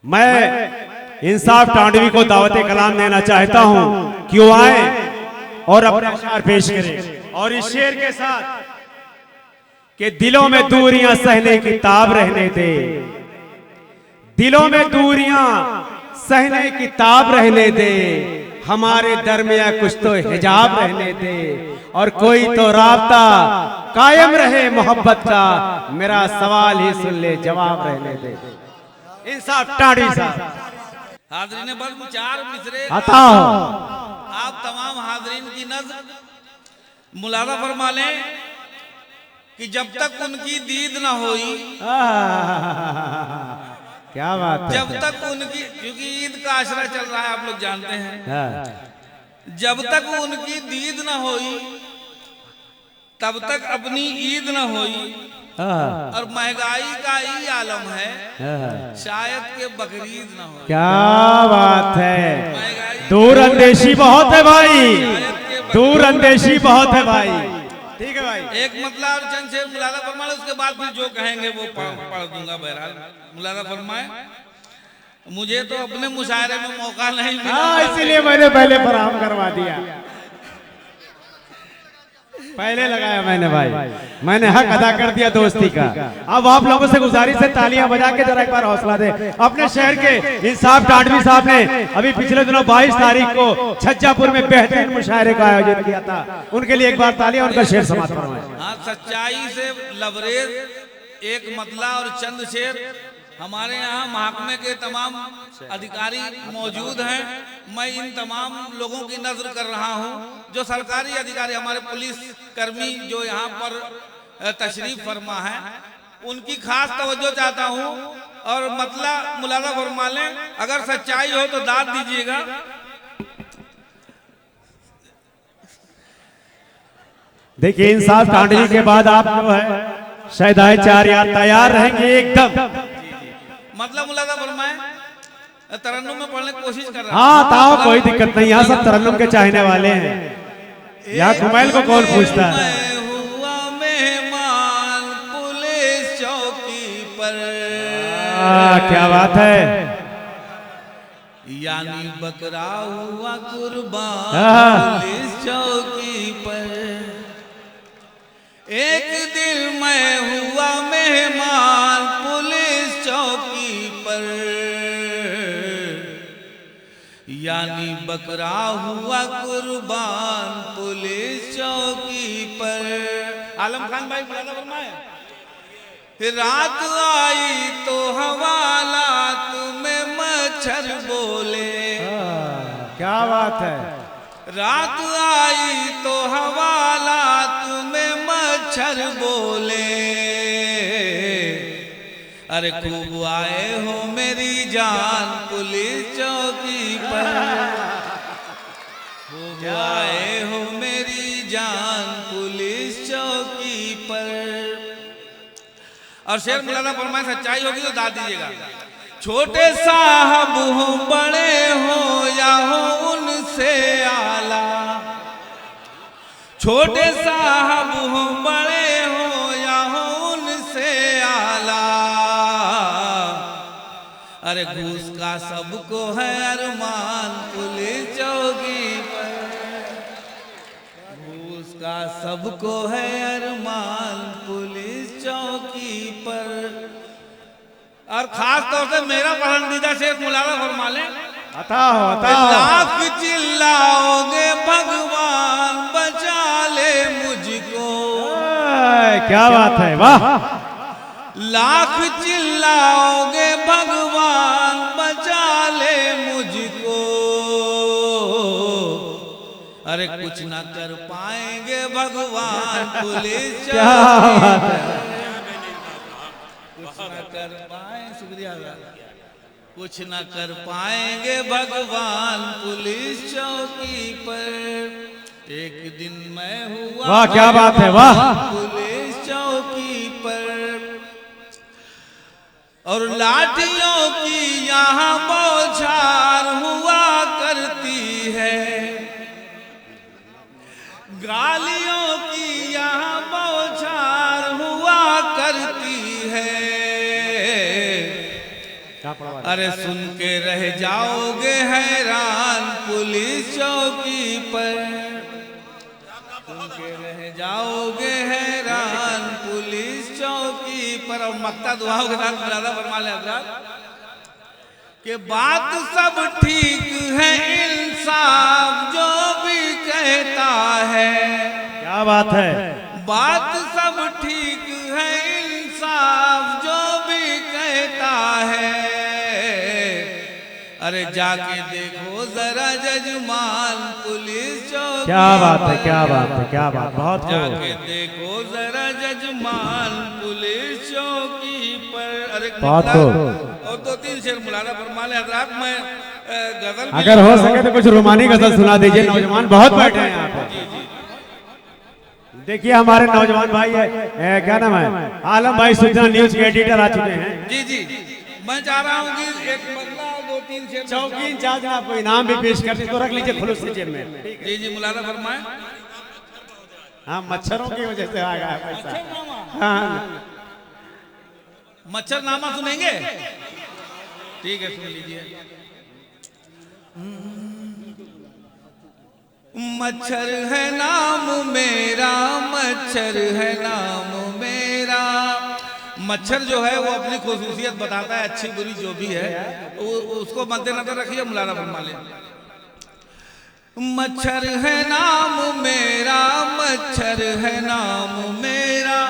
मैं इंसाफ टांडवी को दावत कलाम देना चाहता हूं कि वो आए और अपने अशार पेश करें और इस शेर के साथ कि दिलों में दूरियां सहने की ताब रहने दे, दिलों में दूरियां सहने की ताब रहने दे, हमारे दरमिया कुछ तो हिजाब रहने दे और कोई तो राब्ता कायम रहे मोहब्बत का, मेरा सवाल ही सुन ले जवाब रहने दे। इंसाफ टांडवी साहब। हाजरीन बल्ब चार मिसरे बताओ। आप तमाम हाजरीन की नज़र मुलाजा फरमा लें कि जब तक उनकी दीद ना होई, क्या बात है, जब तक उनकी, क्योंकि ईद का आशरा चल रहा है आप लोग जानते हैं, जब तक उनकी दीद ना होई तब तक अपनी ईद ना होई। और महंगाई का ही आलम है, शायद के बकरीद ना हो। क्या बात है, दूर अंदेशी बहुत है भाई, दूर अंदेशी बहुत है भाई। ठीक है भाई, एक मतलब और चंद शेर मुलाजा फरमाए, उसके बाद फिर जो कहेंगे वो पढ़ दूंगा। बहरहाल मुलाजा फरमाए, मुझे तो अपने मुशायरे में मौका नहीं मिला, इसीलिए मैंने पहले फराहम करवा दिया, पहले लगाया मैंने भाई, मैंने हक अदा कर दिया दोस्ती का। अब आप लोगों से गुजारिश है तालियां बजा के जरा एक बार हौसला दे। अपने शहर के इंसाफ टांडवी साहब ने अभी पिछले दिनों 22 तारीख को छज्जापुर में बेहतरीन मुशायरे का आयोजन किया था, उनके लिए एक बार तालियां, उनका शेर समाप्त करवाएं। हाँ, सच्चाई से लबरेज एक मतला और चंद शेर। हमारे यहाँ महकमे के तमाम अधिकारी मौजूद हैं, मैं इन तमाम लोगों की नजर कर रहा हूँ, जो सरकारी अधिकारी हमारे पुलिस कर्मी जो यहाँ पर तशरीफ फरमा है, उनकी खास तवज्जो चाहता हूँ और मतला मुलाजा फरमा लें। अगर सच्चाई हो तो दाद दीजिएगा। देखिए इंसाफ टांडवी के बाद आप जो है शहदाए चार यार तैयार रहेंगे एकदम। मतलब मुलाजा फरमाए, तरन्नुम में पढ़ने की कोशिश कर रहा है। हाँ ताओ, कोई दिक्कत नहीं, यहाँ सब तरन्नुम के चाहने वाले हैं। यहाँ कुमैल को कौन पूछता है। हुआ मेहमान पुलिस चौकी पर, क्या बात है, यानी बकरा हुआ कुर्बान पुलिस चौकी पर। एक दिल में हुआ मेहमान पुलिस चौकी पर, यानी बकरा हुआ कुर्बान पुलिस चौकी पर। आलम खान भाई मुलाजा फरमाए, रात आई तो हवालात में मच्छर बोले। क्या बात है, रात आई तो हवालात में मच्छर बोले। अरे खूब आए हो मेरी जान पुलिस चौकी पर, खूब आए हो मेरी जान पुलिस चौकी पर। और शेर मुलाजा फरमाए, सच्चाई होगी तो दाद दीजिएगा। छोटे साहब हो बड़े हो या हो उनसे आला, छोटे साहब हो बड़े हो या हो उनसे आला। अरे घूस का सबको है अरमान पुलिस चौकी पर, घूस का सबको है अरमान पुलिस चौकी पर। और खास तौर से मेरा पसंदीदा शेर मुलाजा फरमा लें। लाख चिल्लाओगे भगवान बचा ले मुझको। क्या बात है, वाह। लाख चिल्लाओगे भगवान बचा ले मुझको, अरे कुछ ना कर पाएंगे भगवान पुलिस चौकी पर, कुछ ना कर पाए, शुक्रिया, कुछ न कर पाएंगे भगवान पुलिस चौकी पर। एक दिन मैं हुआ, वाह क्या बात है, वाह, पुलिस चौकी पर। और लाठियों की यहाँ बौछार हुआ करती है, गालियों की यहाँ बौछार हुआ करती है। अरे सुन के रह जाओगे हैरान पुलिस चौकी पर, सुन के रह जाओगे हैरान पुलिस चौकी पर। और मक्ता दुआओं के साथ मुलादा फरमा ले हज़रात कि बात सब ठीक है इंसाफ जो भी कहता है। क्या बात है, बात सब ठीक है इंसाफ जो भी कहता है। अरे जाके देखो जरा जजमान पुलिस चौकी, क्या बात है, क्या बात है, क्या बात, बहुत जाके देखो जरा जजमान पुलिस चौकी पर। अरे बहुत और 2-3 शेर मुलादा फरमा ले हज़रात। मैं गजल अगर हो सके तो कुछ रोमानी गजल सुना दीजिए, नौजवान बहुत बैठे हैं यहाँ पे। जी जी देखिए हमारे नौजवान भाई है, क्या नाम है, आलम भाई सुजना न्यूज के एडिटर आ चुके हैं। जी जी मैं चाह रहा हूँ कि एक बदला और 2-3 शेर चौकी इंचार्ज आपको इनाम भी पेश करते, तो रख लीजिए खुलूस से जेब में। जी जी मुलादा फरमाए। हाँ, मच्छरों की वजह से आ गया पैसा। हाँ, मच्छरनामा सुनेंगे? ठीक है सुन लीजिए। मच्छर है नाम मेरा, मच्छर है नाम मेरा। मच्छर जो है वो अपनी खुसूसियत बताता है, अच्छी बुरी जो भी है उसको मद्देनजर रखिए, मुलादा फरमा ले। मच्छर है नाम मेरा, मच्छर है नाम मेरा,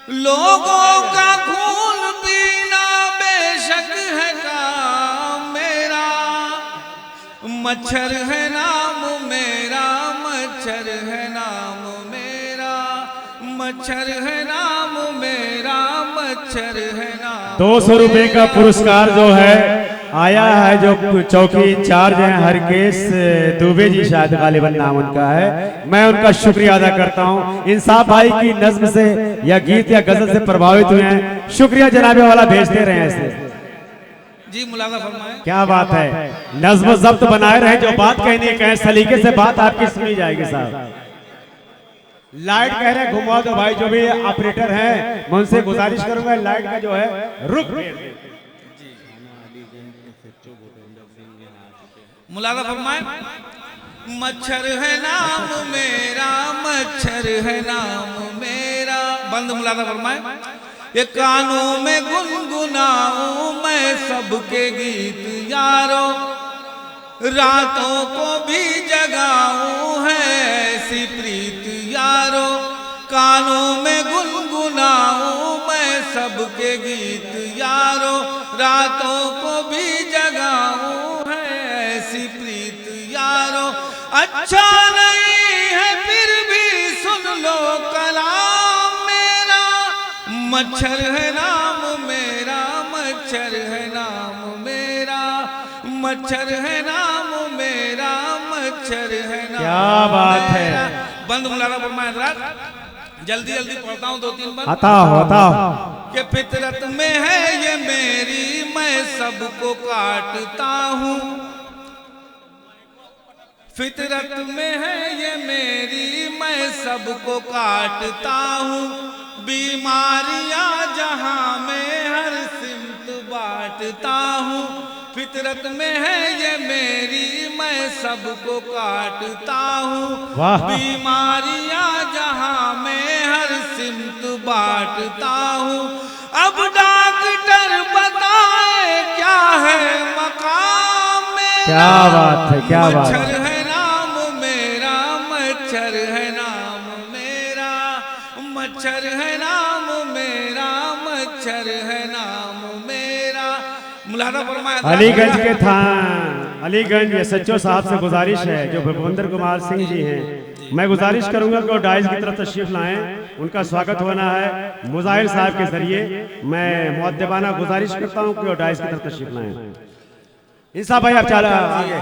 लोगों का खून पीना बेशक है काम मेरा। मच्छर है नाम मेरा, मच्छर है नाम मेरा, मच्छर है नाम मेरा, मच्छर है नाम। 200 रुपए का पुरस्कार जो है आया है, जो चौकी इंचार्ज हैं हरकेश दुबे जी, शायद गालिबन नाम उनका है। मैं उनका शुक्रिया अदा करता हूं, इंसाफ भाई की नज्म से या गीत या गजल से प्रभावित हुए हैं। शुक्रिया जनाबे वाला, भेजते रहे ऐसे। जी मुलादा फरमाएं। क्या बात है, नज्म जब्त बनाए रहे, जो बात कहनी कहें, सलीके से बात आपकी सुनी जाएगी साहब। लाइट कह रहे घुमा दो भाई, जो भी ऑपरेटर हैं मैं उनसे गुजारिश करूंगा लाइट का जो है रुक। मुलादा फरमाए। मच्छर है नाम मेरा, मच्छर है नाम मेरा। बंद मुलादा फरमाए। ये कानों में गुनगुनाऊं मैं सबके गीत यारों, रातों को भी जगाऊं है ऐसी प्रीत यारों। कानों में गुनगुनाऊं मैं सबके गीत यारों, रातों को भी जगाऊं है ऐसी प्रीत यारों। अच्छा नहीं है फिर भी सुन लो कलाम मेरा, मच्छर है नाम मेरा, मच्छर है नाम मेरा, मच्छर है नाम मेरा, मच्छर है नाम। क्या बात है, बंद मुलादा फरमाए हज़रात। जल्दी जल्दी पढ़ता हूँ 2-3 बार। बताओ कि फितरत में है ये मेरी, मैं सबको काटता हूँ। फितरत में है ये मेरी, मैं सबको काटता हूँ। बीमारियां जहां में हर सिमत बांटता हूँ। फितरत में है ये मेरी, मैं सबको काटता हूँ। बीमारियां जहां में हर सिमत बांटता हूँ। अब डॉक्टर बताए क्या है मकाम मेरा, क्या बात है, क्या बात है। मच्छर है नाम मेरा, मच्छर है नाम मेरा, मच्छर है नाम मेरा, मच्छर है नाम मेरा। मुलादा फरमाया। अलीगंज के अलीगंज एसएचओ साहब से गुजारिश है, जो भूपेंद्र कुमार सिंह जी हैं, मैं गुजारिश करूंगा कि वो डाइस की तरफ तशरीफ लाएं, उनका स्वागत होना है मुजाहिर साहब के जरिए। मैं मुअद्दबाना गुजारिश करता हूं कि वो डाइस की तरफ तशरीफ लाएं। इंसाफ भाई आप चला आगे।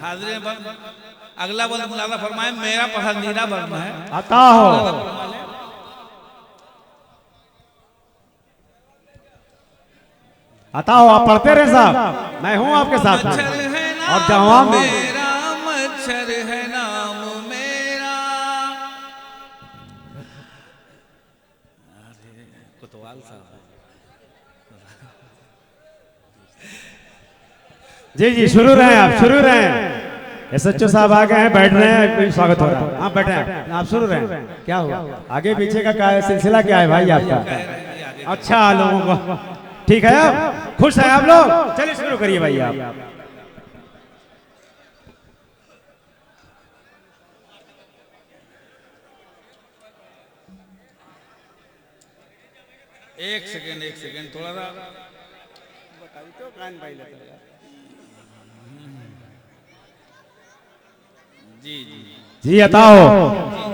हाजिर बंद। अगला बंद मुलादा फरमाए। मेरा पसंदीदा बंद है, आता हो आता हो, आप पढ़ते रहे साहब, मैं हूं आपके साथ। और जवाब मेरा मच्छर है नाम मेरा। कोतवाल साहब जी जी, शुरू रहे आप, शुरू रहे। SHO साहब आ गए हैं, बैठ रहे हैं, स्वागत हो रहा है। आप बैठे हैं, आप शुरू रहे। क्या हुआ, आगे पीछे का क्या है, सिलसिला क्या है भाई आपका? अच्छा, लोगों को ठीक है, आप खुश हैं आप लोग? चलिए शुरू करिए भाई आप। एक सेकेंड थोड़ा सा जी जी जी बताओ।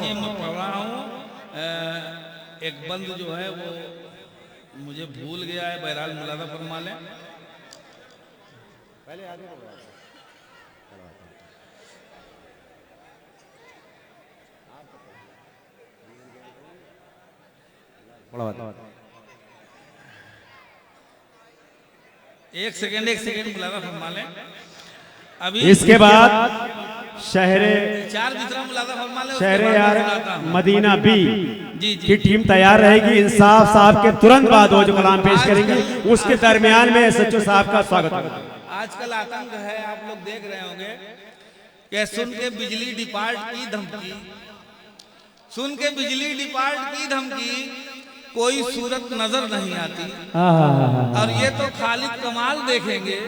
जी मैं पढ़ रहा हूँ। एक बंद जो है वो मुझे भूल गया है, बहरहाल मुलादा फरमा लें। एक सेकेंड मुलादा फरमा लें। अभी इसके बाद शहरे 4 दूसरा मुलादा फरमा लें। शहरे यार मदीना बी जी की टीम तैयार रहेगी। इंसाफ साहब के तुरंत बाद वो जो कलाम पेश करेंगे, उसके दरमियान में SHO साहब का स्वागत होगा। आजकल आतंक है, आप लोग देख रहे होंगे कि सुन के बिजली डिपार्ट की धमकी, सुन के बिजली डिपार्ट की धमकी कोई सूरत नजर नहीं आती। और ये तो खालिद कमाल देखेंगे,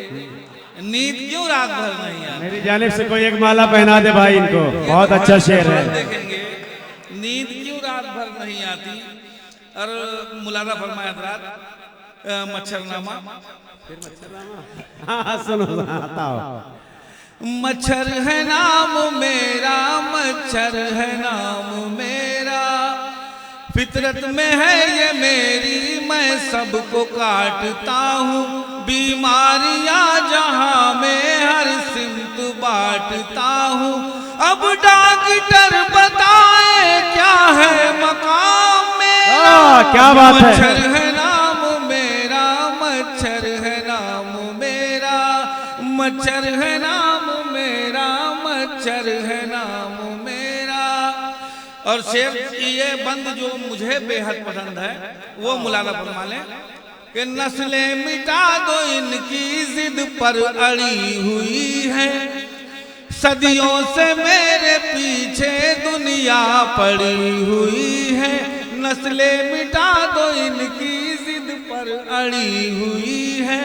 नींद क्यों रात भर नहीं आती। मेरी जानिब से कोई एक माला पहना दे भाई इनको, बहुत अच्छा शेर है। देखेंगे नींद क्यों रात भर नहीं आती। और मुलादा फरमाया हज़रात, मच्छरनामा। हाँ सुनो, बताओ। मच्छर है नाम मेरा, मच्छर है नाम मेरा, फितरत में है ये मेरी, मैं सबको काटता हूँ, बीमारियां जहाँ में हर सिमत बांटता हूँ। अब डॉक्टर बताए क्या है मकाम मेरा, क्या बात है। मच्छर है नाम मेरा, मच्छर है नाम मेरा, मच्छर है नाम मेरा, मच्छर है नाम मेरा। और शेर ये बंद जो मुझे बेहद पसंद है वो मुलादा फरमा लें कि नस्लें मिटा दो इनकी जिद पर अड़ी हुई है, सदियों से मेरे पीछे दुनिया पड़ी हुई है, नस्लें मिटा दो इनकी जिद पर अड़ी हुई है,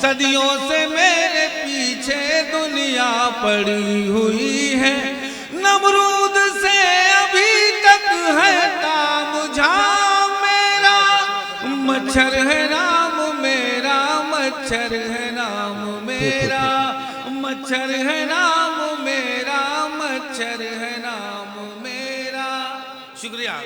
सदियों से मेरे पीछे दुनिया पड़ी हुई है, नमरूद से अभी तक है काम झाम मेरा, मच्छर है नाम मेरा, मच्छर है नाम मेरा, मच्छर है नाम मेरा, मच्छर है नाम मेरा। शुक्रिया।